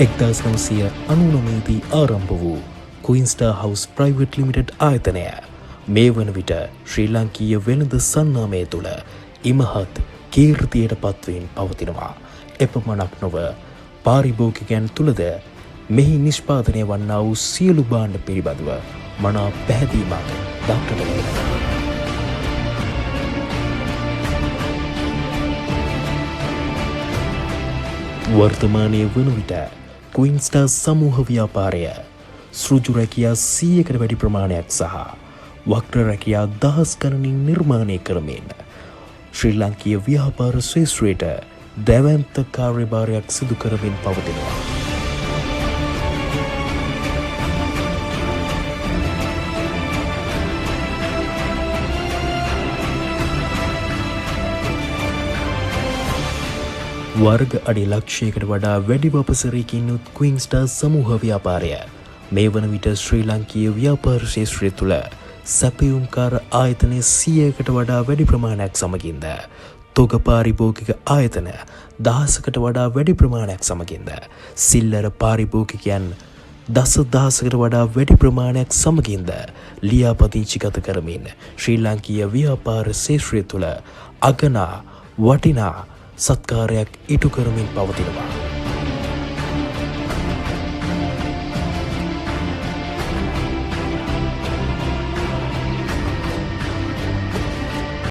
1999දී ආරම්භ වූ ක්වීන්ස්ටා house private limited ආයතනය මේ වන විට ශ්‍රී ලංකීය වෙළඳ සන්නාමය තුළ ඉමහත් කීර්තියට පත්වමින් පවතිනවා. එපමණක් නොව පාරිභෝගිකයන් තුළද මෙහි නිෂ්පාදනය වන්නා වූ සියලු භාණ්ඩ පිළිබඳව මනා පැහැදීමක් දක්නට ලැබෙනවා. වර්තමානයේ වන විට ක්වීන්ස්ටා සමූහ ව්‍යාපාරය සෘජු රැකියා 100කට වැඩි ප්‍රමාණයක් සහ වක්‍ර රැකියා දහස් ගණනින් නිර්මාණය කරමින් ශ්‍රී ලංකීය ව්‍යාපාර ශ්‍රේෂ්ඨයට දැවැන්ත කාර්යභාරයක් සිදු කරමින් පවතිනවා. වර්ග අඩි ලක්ෂයකට වඩා වැඩි වපසරයකින් යුත් ක්වීන්ස්ටා සමූහ ව්‍යාපාරය මේ වන විට ශ්‍රී ලංකීය ව්‍යාපාර ක්ෂේත්‍රය තුළ සැපයුම්කාර ආයතන 100කට වඩා වැඩි ප්‍රමාණයක් සමගින්ද තොග පාරිභෝගික ආයතන 1000කට වඩා වැඩි ප්‍රමාණයක් සමගින්ද සිල්ලර පාරිභෝගිකයන් දසදහසකට වඩා වැඩි ප්‍රමාණයක් සමගින්ද ලියාපදිංචිගත කරමින් ශ්‍රී ලංකීය ව්‍යාපාර ක්ෂේත්‍රය තුළ අගනා වටිනා සත්කාරයක් ඉටු කරමින් පවතිනවා.